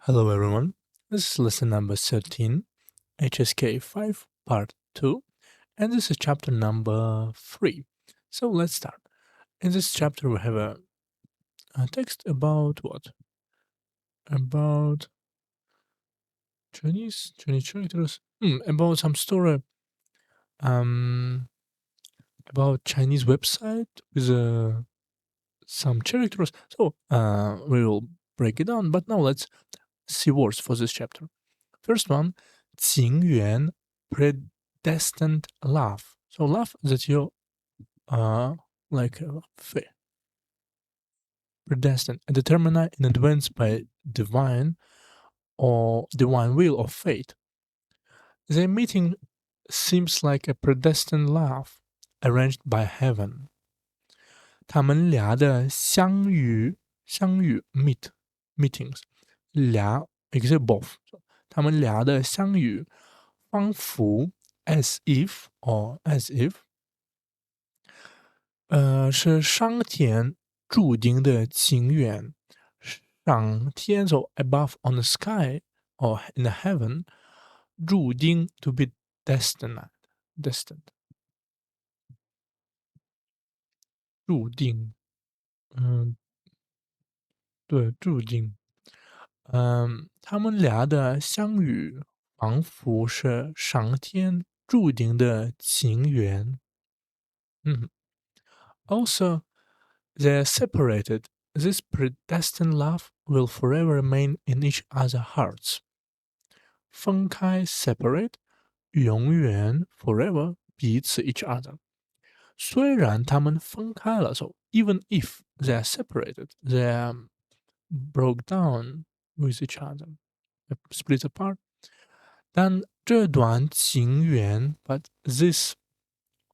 Hello everyone, this is lesson number 13, HSK 5, part 2, and this is chapter number 3. So let's start. In this chapter we have a text about what? About Chinese characters? About some story about Chinese website with some characters. So we will break it down, but now let's see words for this chapter. First one, 情缘 predestined love. So love that you like fate. Predestined, determined in advance by divine or divine will or fate. Their meeting seems like a predestined love arranged by heaven. 他们俩的相遇 meetings 俩 except both 他们俩的相遇仿佛 as if or as if 是上天注定的情缘。上天 so above on the sky or in the heaven 注定 to be destined 注定对注定他们俩的相遇仿佛是上天注定的情缘。Also, they're separated. This predestined love will forever remain in each other's hearts. 分开 separate, 永远 forever 彼此 each other. 虽然他们分开了 so even if they're separated, they're broke down with each other, split apart. 但这段情缘 but this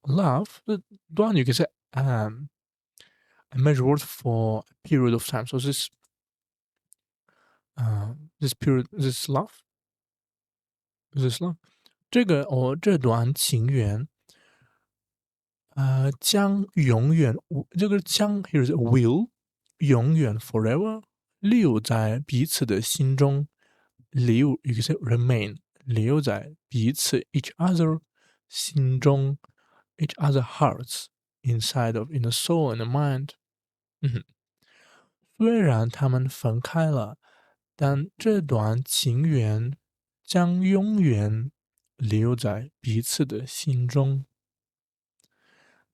love, the one you can say a measure word for a period of time. So this period, this love, 这段情缘，将永远，这个将 here is will 永远 forever 留在彼此的心中，留 you can say remain 留在彼此 each other 心中 each other hearts inside of in the soul and the mind。虽然他们分开了，但这段情缘将永远留在彼此的心中。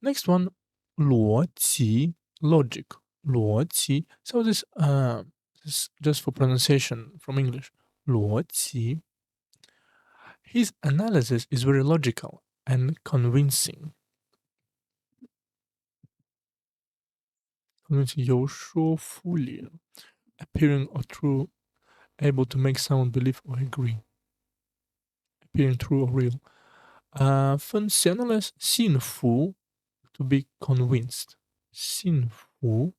Next one, 逻辑 logic 逻辑 so this just for pronunciation from English 逻辑 His analysis is very logical and convincing. 有说服力 appearing or true, able to make someone believe or agree. Appearing true or real. 分析 analyze 信服 to be convinced. 信服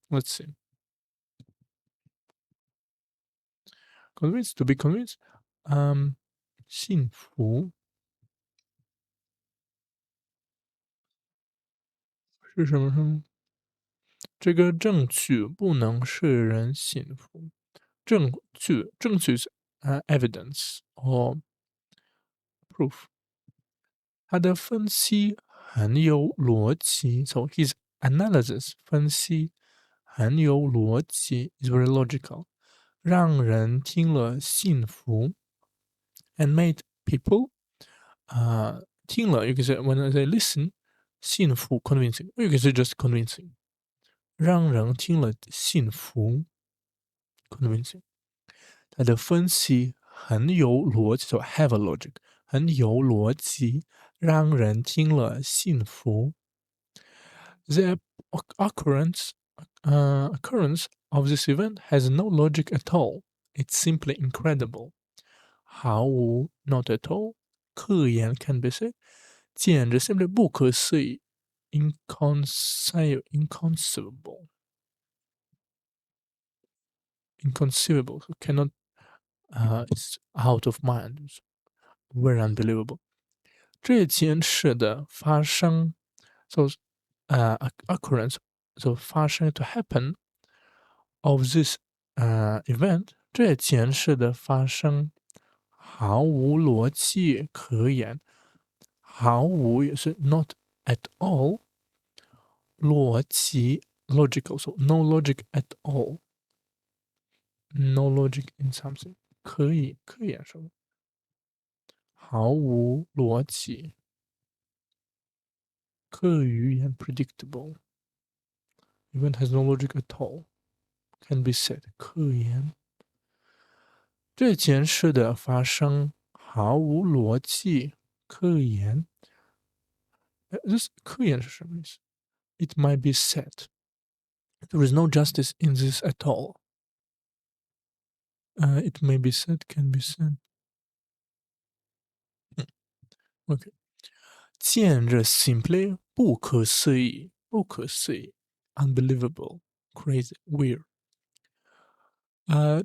let's see. Convinced to be convinced. 信服是什么？这个证据不能使人信服。证据是evidence or proof。他的分析很有逻辑，so his analysis 分析很有逻辑 is very logical，让人听了信服 and made people 听了 you can say when they listen 信服 convincing or you can say just convincing，让人听了信服 convincing。他的分析很有逻辑，so have a logic，很有逻辑，让人听了信服。The occurrence of this event has no logic at all. It's simply incredible. 毫无 not at all，可言 can be said，简直 simply 不可思议 inconceivable cannot it's out of mind very unbelievable。这件事的发生 so occurrence so 发生 to happen of this event 这件事的发生毫无逻辑可言，毫无也是 not at all，逻辑 logical， so no logic at all，no logic in something， 可言什么？毫无逻辑，可语言 predictable。Event has no logic at all. Can be said. 可言。这件事的发生毫无逻辑可言。这可言是什么意思？It might be said. There is no justice in this at all. It may be said, can be said. OK. 见着 simply 不可思议，不可思议 unbelievable, crazy, weird。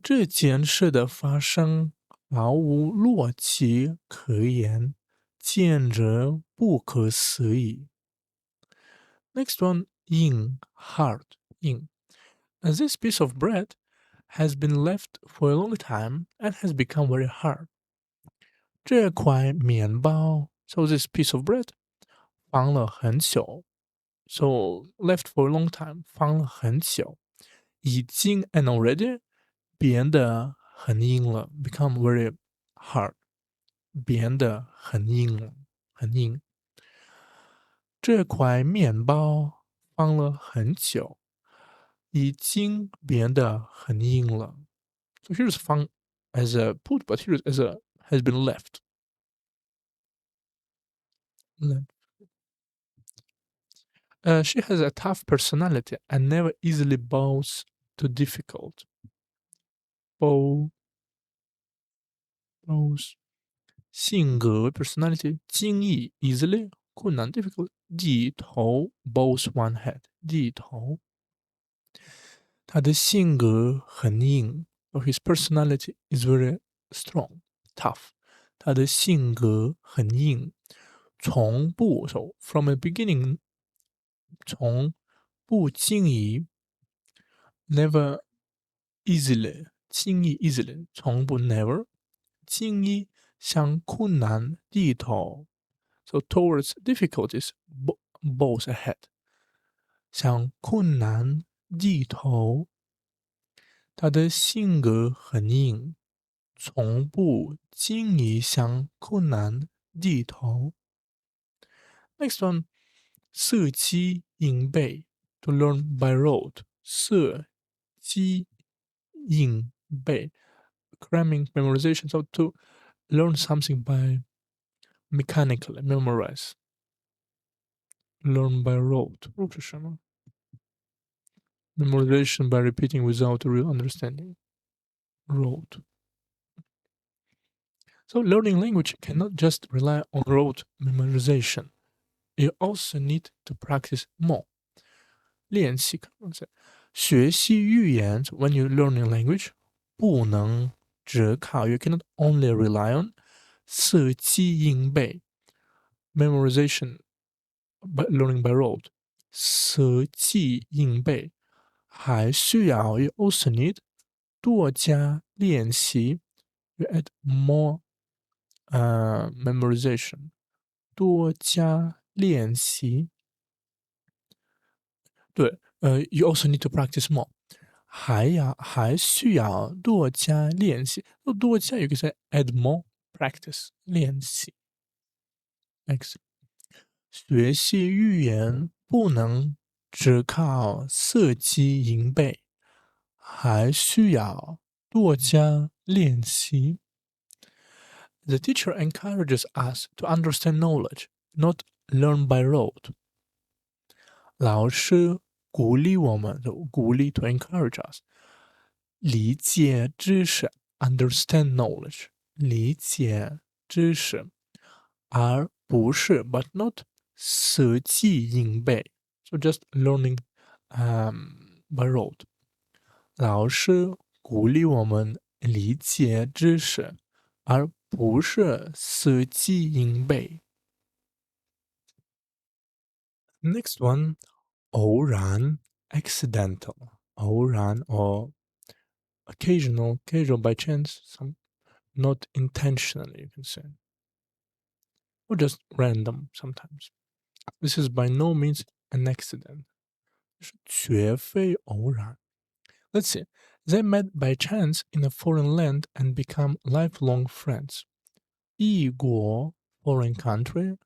这件事的发生毫无逻辑可言，简直不可思议。Next one, in hard in. This piece of bread has been left for a long time and has become very hard. 这块面包 so this piece of bread 放了很久 so left for a long time 放了很久，已经 and already 变得很硬了 become very hard， 变得很硬了，很硬。这块面包放了很久，已经变得很硬了。So here's found as a put, but here's as a has been left. She has a tough personality and never easily bows to difficult. Bows 性格 personality 惊异 easily 困难 difficult 地头 bows one head 地头。他的性格很硬 or his personality is very strong tough。他的性格很硬，从不 so from the beginning 从不经意 never easily 轻易 easily 从不 never 轻易向困难低头 so towards difficulties bows ahead 向困难低头。他的性格很硬，从不轻易向困难低头。Next one， 色机硬背 to learn by rote， 色机硬背 cramming memorization so to learn something by mechanically memorize learn by rote rote 是什么 memorization by repeating without real understanding rote so learning language cannot just rely on rote memorization you also need to practice more 练习可能是学习语言 so when you learning language 不能只靠 you cannot only rely on 死记硬背 memorization by learning by rote 死记硬背还需要 you also need 多加练习 you add more memorization 多加练习对you also need to practice more 还需要多加练习多加 you can say add more practice 练习 X 学习语言不能只靠死记硬背还需要多加练习 The teacher encourages us to understand knowledge, not learn by rote. 老师鼓励我们，鼓励 to encourage us，理解知识 understand knowledge，理解知识，而不是 but not 死记硬背，so just learning by rote。老师鼓励我们理解知识，而不是死记硬背。Next one，偶然 accidental，偶然 or occasional, casual, by chance, some not intentionally, you can say, or just random sometimes. This is by no means an accident. 是绝非偶然。Let's see. They met by chance in a foreign land and become lifelong friends. 异国 foreign country,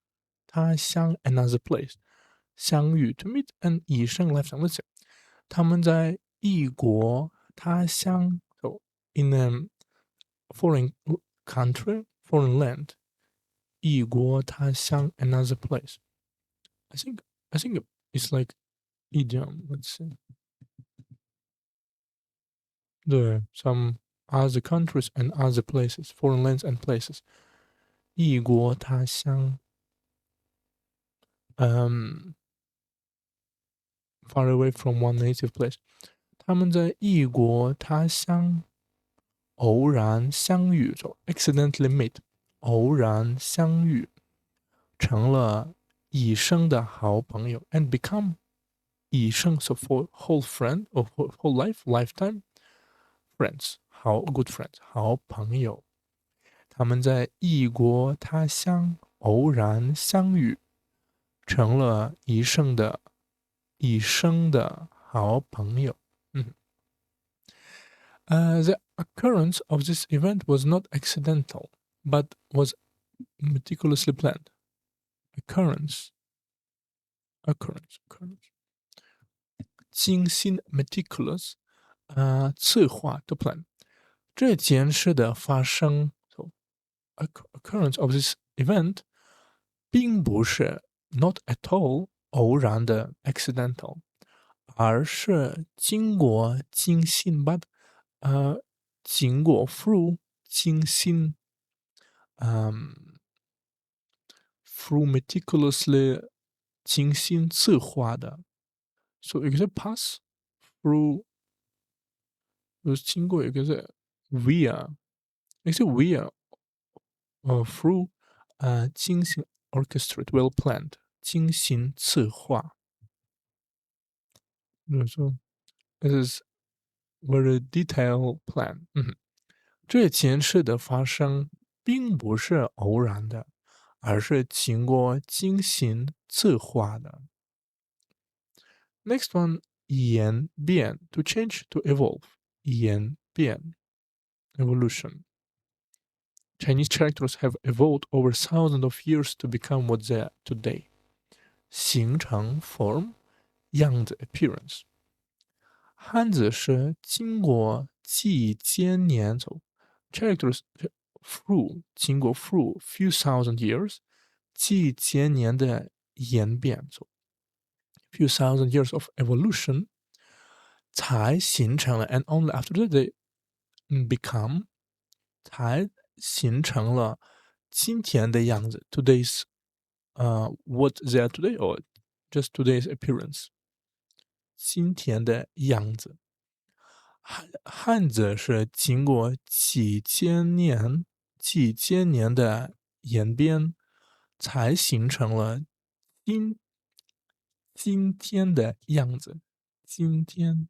他乡 another place. 相遇 to meet and 以生 lifetime. Let's see. 他们在异国他乡 so in a foreign country, foreign land. 异国他乡 another place. I think it's like idiom. Let's see. 对 some other countries and other places, foreign lands and places. 异国他乡 far away from one native place. 他们在异国他乡偶然相遇 so accidentally meet 偶然相遇成了一生的好朋友 and become 一生 so for whole friend or whole life lifetime friends 好 good friends 好朋友。他们在异国他乡偶然相遇，成了一生的好朋友。The occurrence of this event was not accidental, but was meticulously planned. Occurrence. 精心 meticulous 策划的 plan。这件事的发生 so occurrence of this event 并不是 not at all 偶然的 accidental， 而是经过精心 but 经过 through 精心through meticulously 精心策划的。So you can say pass through 经过一个是 via， you can say via through 精心 orchestrate well planned 精心策划。So this is very detailed plan。这件事的发生并不是偶然的，而是经过精心策划的。Next one 演变 to change to evolve 演变 evolution。Chinese characters have evolved over thousands of years to become what they are today. 形成 form 样子 appearance。汉字是经过几千年走 characters through 经过 through few thousand years 几千年的演变走 few thousand years of evolution 才形成了 and only after that they become 才形成了今天的样子 today's what they are today or just today's appearance 今天的样子。汉字是经过几千年的演变才形成了今天的样子。今天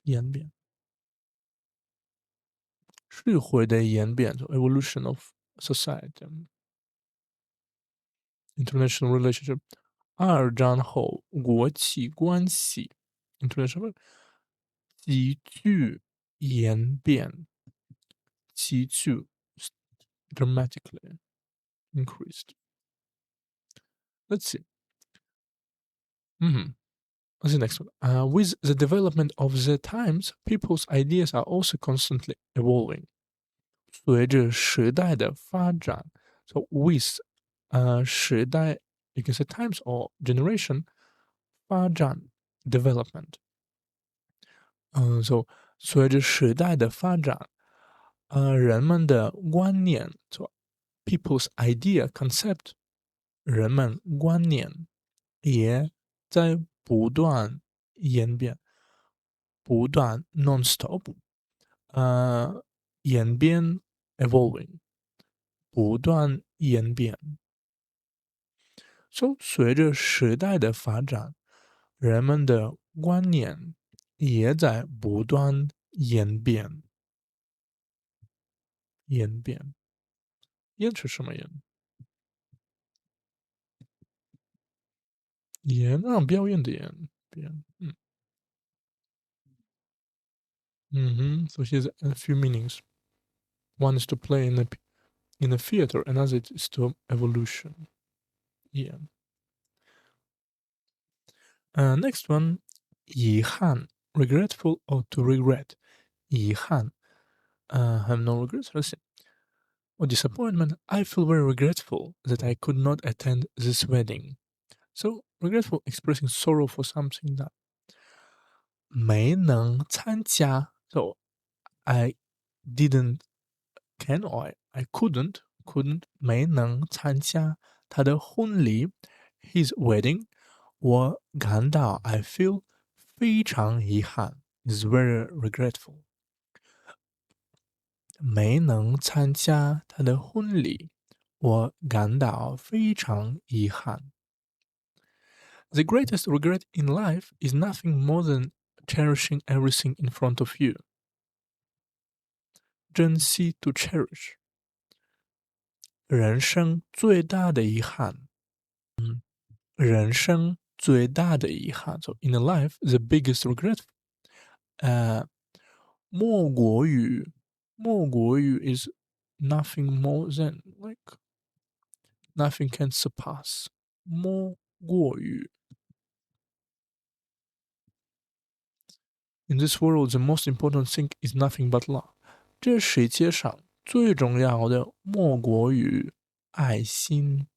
演变社会的演变 evolution of society international relationship。二战后国际关系 international 急剧演变，急剧 dramatically increased。Let's see. What's the next one? With the development of the times, people's ideas are also constantly evolving. 随着时代的发展 so with 时代 you can say times or generation 发展 development。so 随着时代的发展，人们的观念 so people's idea concept 人们观念也在不断演变，不断 non-stop，演变 evolving，不断演变。So 随着时代的发展，人们的观念也在不断演变。言辩，言是什么言？言表演的言，辩。So here's a few meanings. One is to play in a theater, another is to evolution. Yeah. Next one, 遗憾 regretful or to regret. 遗憾 have no regrets. Let's see. Or disappointment. I feel very regretful that I could not attend this wedding. So regretful expressing sorrow for something that 没能参加. So I didn't can or I couldn't 没能参加他的婚礼 his wedding 我感到 I feel 非常遗憾 is very regretful 没能参加他的婚礼我感到非常遗憾 The greatest regret in life is nothing more than cherishing everything in front of you 珍惜 to cherish 人生最大的遗憾人生最大的遗憾 So in life, the biggest regret, 莫过于 is nothing more than like nothing can surpass. 莫过于 In this world, the most important thing is nothing but love. 这世界上最重要的莫过于爱心。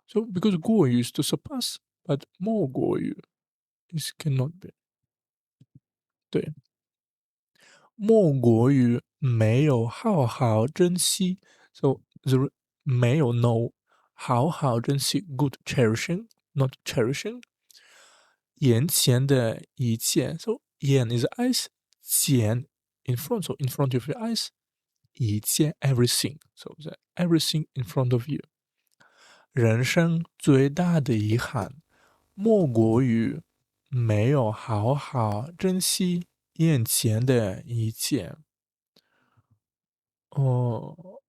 So because 过于 is to surpass, but 莫过于 is cannot be. 对。莫过于没有好好珍惜，so the 没有 no 好好珍惜 good cherishing not cherishing 眼前的一切，so 眼 is eyes 前 in front so in front of your eyes 一切 everything so the everything in front of you 人生最大的遗憾莫过于没有好好珍惜眼前的一切。哦，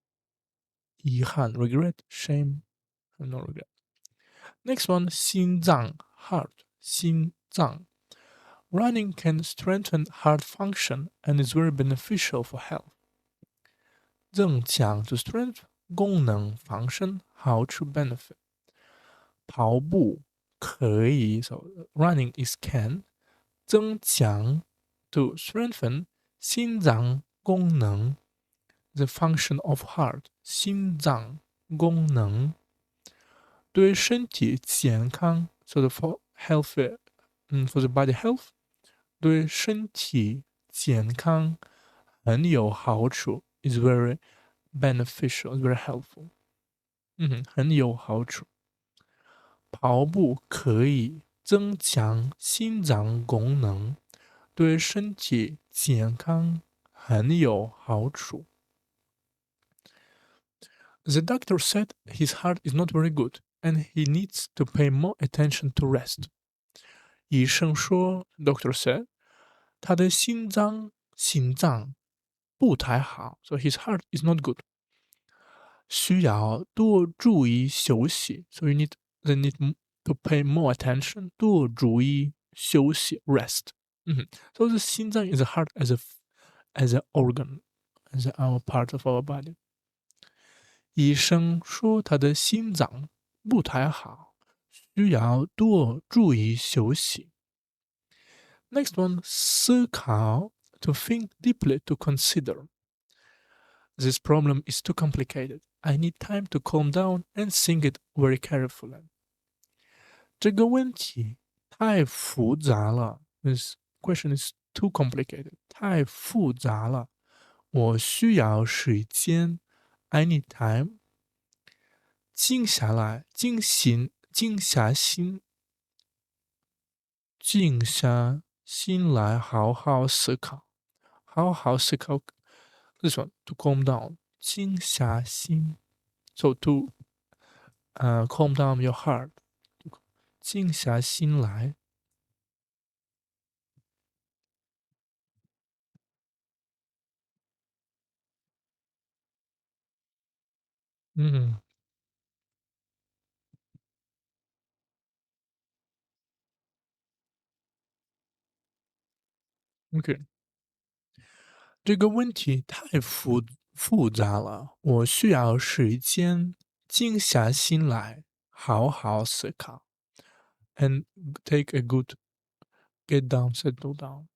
遗憾 regret, shame, no regret. Next one, 心脏 heart, 心脏 Running can strengthen heart function and is very beneficial for health. 增强 to strength 功能 function 好处 benefit. 跑步可以 so running is can 增强 to strengthen 心脏功能 the function of heart 心脏功能对身体健康 so the for healthy for the body health 对身体健康很有好处 is very beneficial is very helpful 很有好处跑步可以增强心脏功能对身体健康很有好处 The doctor said his heart is not very good and he needs to pay more attention to rest. 医生说 Doctor said 他的心脏不太好 so his heart is not good. 需要多注意休息 so they need to pay more attention 多注意休息 rest. So the 心脏 is a heart as an organ as our part of our body. 医生说他的心脏不太好，需要多注意休息。Next one, 思考 to think deeply to consider. This problem is too complicated. I need time to calm down and think it very carefully. 这个问题太复杂了。This question is too complicated. 太复杂了，我需要时间。I need time 静下来，静下心来，好好思考，好好思考。This one to calm down，静下心。So to calm down your heart，静下心来。嗯，OK，这个问题太复杂了，我需要时间静下心来好好思考，and take a good get down, settle down.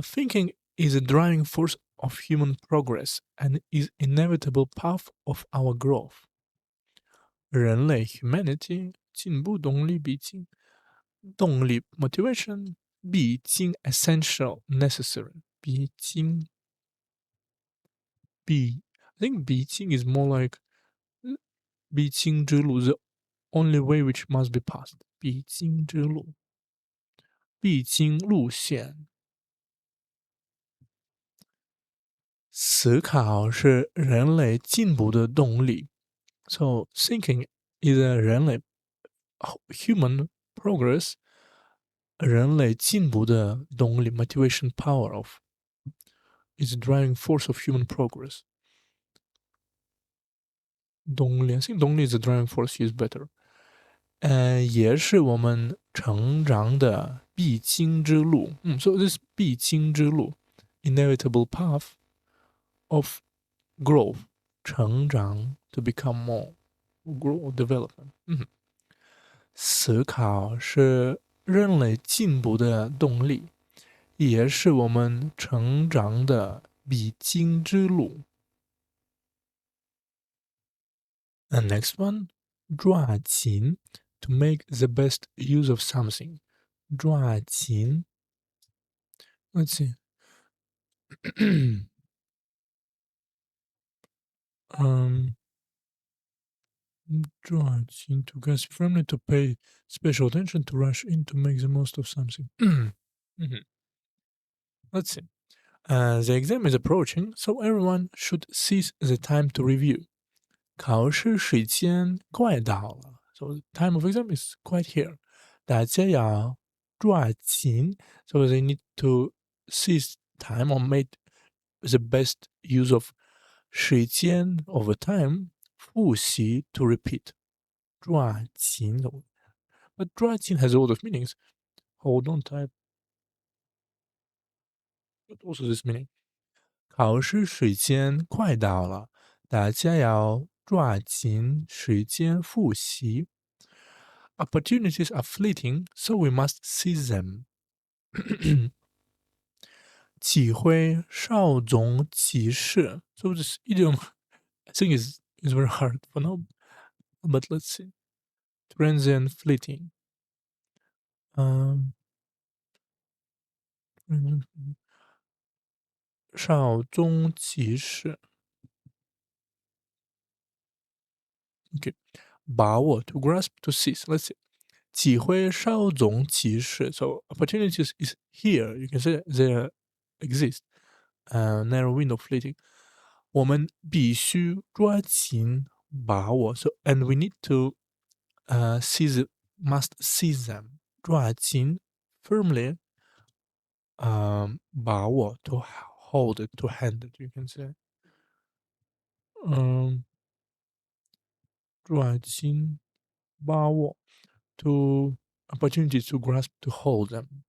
Thinking is a driving force of human progress and is inevitable path of our growth. 人类 humanity 进步动力 motivation 必经 essential necessary 必经 I think 必经 is more like 必经之路 the only way which must be passed 必经路线思考是人类进步的动力 So thinking is a 人类 human progress 人类进步的动力 motivation power of is a driving force of human progress 动力 I think 动力 is a driving force is better 也是我们成长的必经之路so this 必经之路 inevitable path of growth 成长 to become more grow development 思考是人类进步的动力，也是我们成长的必经之路。And next one, 抓紧 to make the best use of something. 抓紧 let's see. 嗯，抓紧 to grasp firmly to pay special attention to rush in to make the most of something. Let's see. The exam is approaching, so everyone should seize the time to review. 考试时间快到了 so the time of exam is quite here. 大家要抓紧 so they need to seize time or make the best use of 时间 over time. 复习 to repeat. 抓紧 but 抓紧 has a lot of meanings. Hold on tight. But also this meaning. 考试时间快到了，大家要抓紧时间复习。Opportunities are fleeting, so we must seize them. 机会稍纵即逝. So this idiom, I think, is very hard for now. But let's see. Transient fleeting. 稍纵即逝. Okay. 把握 to grasp to seize. Let's see. 机会稍纵即逝. So opportunities is here. You can say they exist. Narrow window fleeting. 我们必须抓紧把握. So and we need to seize must seize them. 抓紧 firmly 把握 to hold it to hand it. You can say 抓紧把握 to opportunities to grasp to hold them.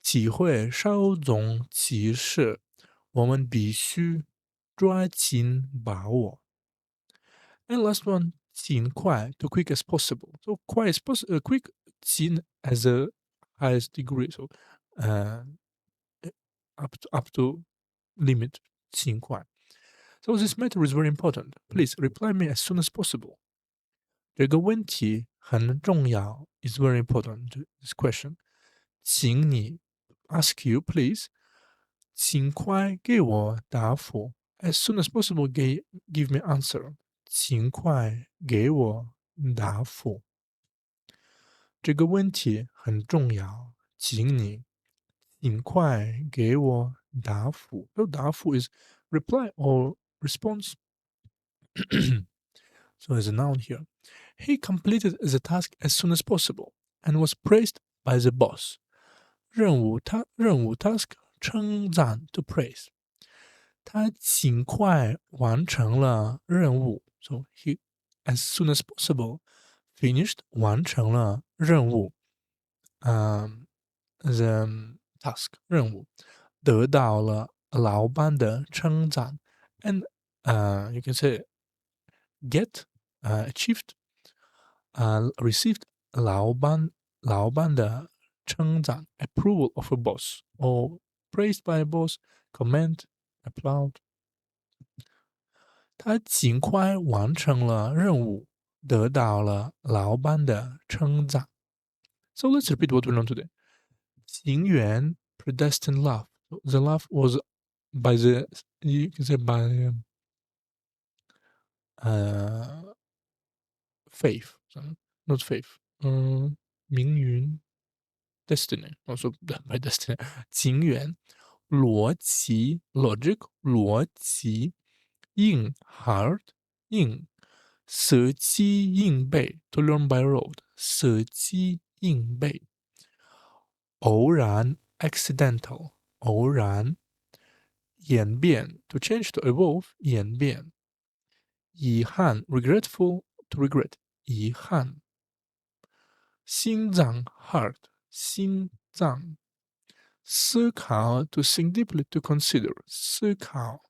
机会稍纵即逝，我们必须抓紧把握。And last one, 尽快 to quick as possible. So quick as possible, quick 尽 as the highest degree. So up to limit 尽快. So this matter is very important. Please reply me as soon as possible. 这个问题很重要 is very important. This question. 请你 ask you please 尽快给我答复 as soon as possible give me answer 尽快给我答复这个问题很重要请你尽快给我答复 so 答复 is reply or response so there's a noun here he completed the task as soon as possible and was praised by the boss任务 task 称赞 to praise 他尽快完成了任务。So he as soon as possible finished 完成了任务。the task 任务得到了老板的称赞。And you can say get achieved received 老板的称赞 approval of a boss or praised by a boss comment applaud。他尽快完成了任务，得到了老板的称赞。So let's repeat what we learned today. 情缘 predestined love. The love was by the you can say by uh faith, not faith. 命运 destiny also by destiny 情缘逻辑 logic 逻辑硬 hard 硬舍己应备 to learn by road 舍己应备偶然 accidental 偶然演变 to change to evolve 演变遗憾 regretful to regret 遗憾心脏 heart 心脏思考 to think deeply to consider 思考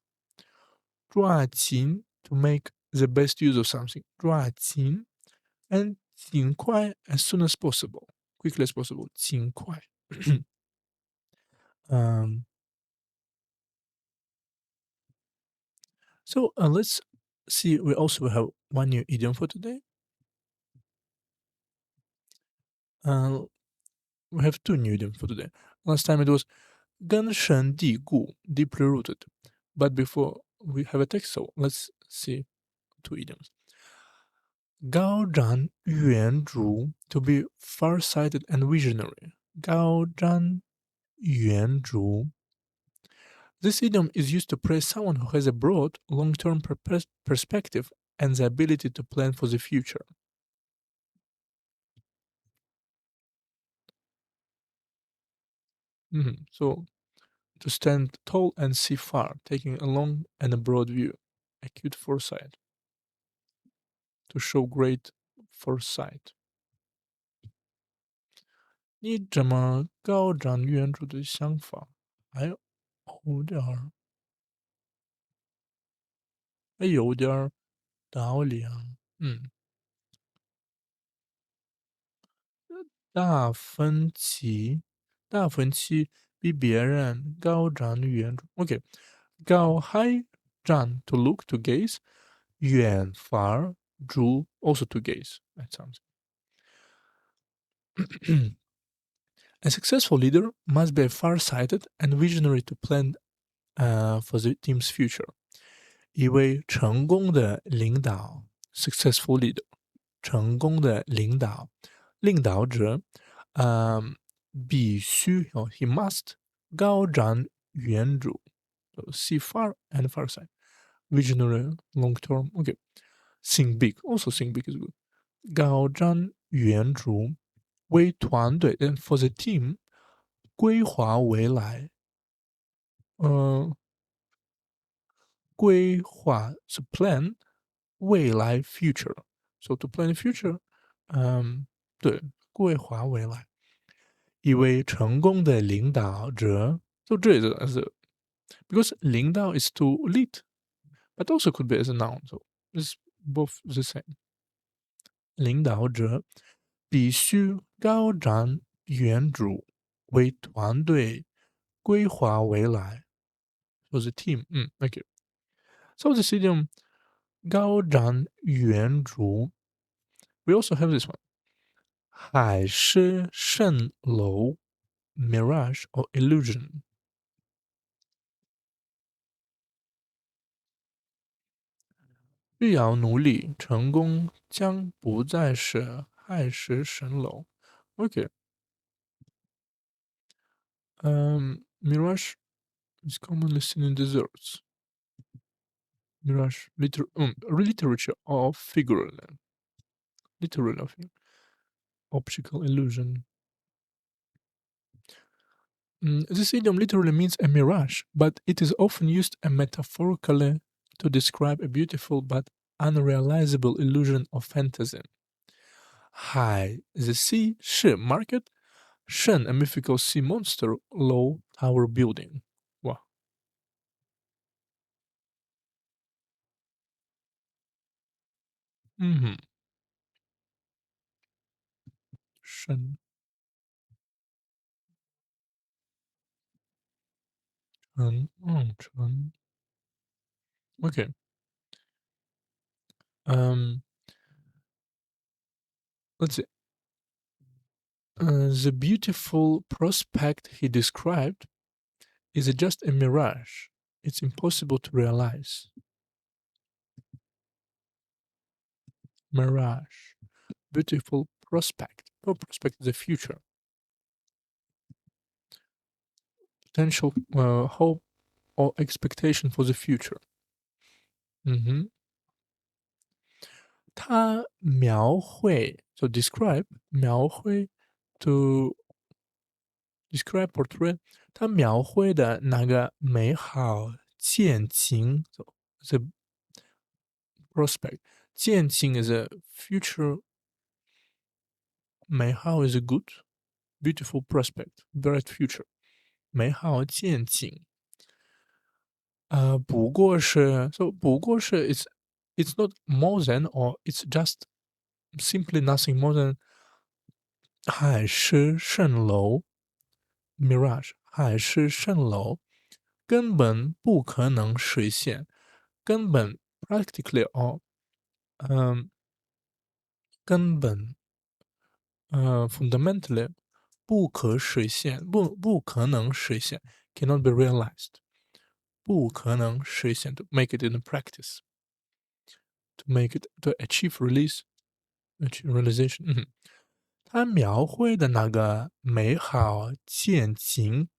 抓紧 to make the best use of something 抓紧 and 尽快 as soon as possible quickly as possible 尽快um, so let's see we also have one new idiom for today. uh, we have two new idioms for today. Last time it was 根深蒂固 deeply rooted, but before we have a text, so let's see two idioms. 高瞻远瞩 to be far-sighted and visionary. 高瞻远瞩 This idiom is used to praise someone who has a broad, long-term perspective and the ability to plan for the future. So, to stand tall and see far, taking a long and a broad view, acute foresight, to show great foresight. 你这么高瞻远瞩的想法，还有点儿道理啊。大分歧，大分歧比别人高瞻远瞩。OK，高 high 瞻 to look to gaze，远 far 瞩 also to gaze at something. A successful leader must be far-sighted and visionary to plan for the team's future. 一位成功的领导 （successful leader），成功的领导者，必须he must 高瞻远瞩，see far and far sight, visionary long term. Okay, think big. Also think big is good. 高瞻远瞩，为团队 and for the team 规划未来。规划是 plan 未来 future. So to plan the future, 对，规划未来。一位成功的领导者，就这个 as a because 领导 is to lead, but also could be as a noun, so it's both the same. 领导者必须高瞻远瞩，为团队规划未来。So the team, okay. So this idiom 高瞻远瞩 we also have this one. 海市蜃楼 mirage or illusion. 欲要努力，成功将不再是海市蜃楼。Okay. Mirage is commonly seen in deserts. Mirage, literature or figurative. Literal of optical illusion. This idiom literally means a mirage, but it is often used metaphorically to describe a beautiful but unrealizable illusion of fantasy. High, the sea, 是 market, 圣 a mythical sea monster, low tower building. Wow. 嗯哼，圣城 Okay. Um, let's see. The beautiful prospect he described is just a mirage. It's impossible to realize. Mirage. Beautiful prospect. Oh, prospect is the future. Potential hope or expectation for the future. 它描绘 so describe 描绘 to describe portray 它描绘的那个美好见景 so the prospect 见景 is a future 美好 is a good beautiful prospect bright future 美好见景不过是 so 不过是 it's not more than or it's just simply nothing more than 海市蜃楼 mirage 海市蜃楼根本不可能实现，根本 practically or 嗯、根本fundamentally 不可实现，不可能实现 cannot be realized，不可能实现 to make it in a practice to make it to achieve release achieve realization，他描绘的那个美好见景，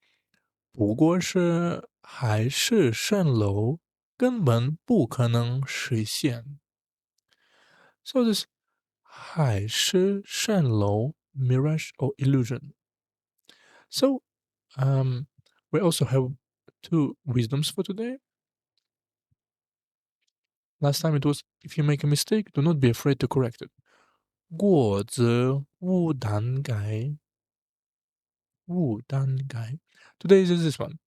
不过是海市蜃楼，根本不可能实现。So this 海市蜃楼 mirage or illusion. So we also have two wisdoms for today. Last time it was if you make a mistake, do not be afraid to correct it. 过则勿胆改，勿胆改。Today is this one.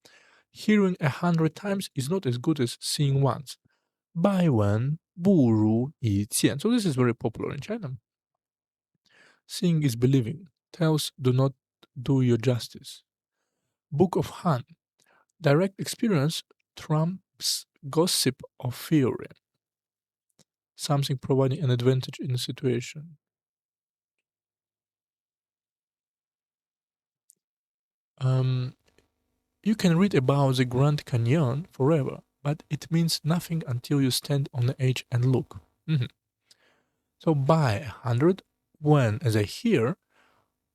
Hearing 100 times is not as good as seeing once. 百闻不如一见. So this is very popular in China. Seeing is believing. Tells do not do you justice. Book of Han. Direct experience trumps gossip or theory. Something providing an advantage in a situation. You can read about the Grand Canyon forever, but it means nothing until you stand on the edge and look. So by 100, when as I hear,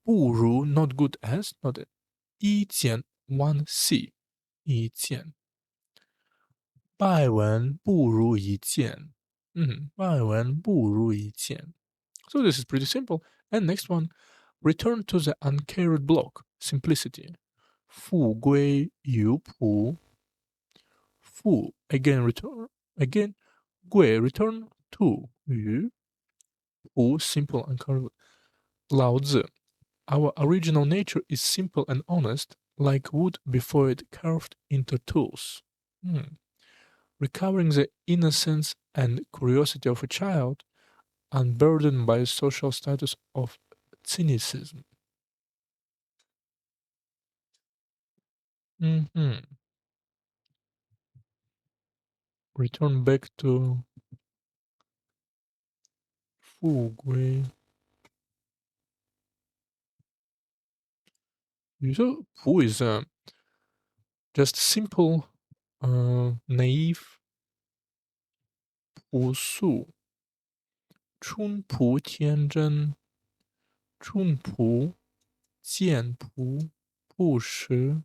不如 not good as, not 一见 one see, 一见百闻不如一见百闻不如一见 So this is pretty simple. And next one, return to the uncarried block, simplicity. 复归于朴复 again return again 归 return to 于朴 simple and carried. 老子 Our original nature is simple and honest, like wood before it carved into tools. Recovering the innocence and curiosity of a child, unburdened by social status of cynicism. Return back to 复归. So, 朴 is just simple, naive, 朴素淳朴天真淳朴简朴朴实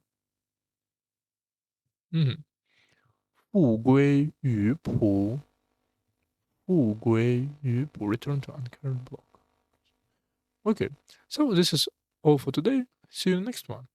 复归于朴复归于朴 return to uncarried block. Okay, so this is all for today. See you next one.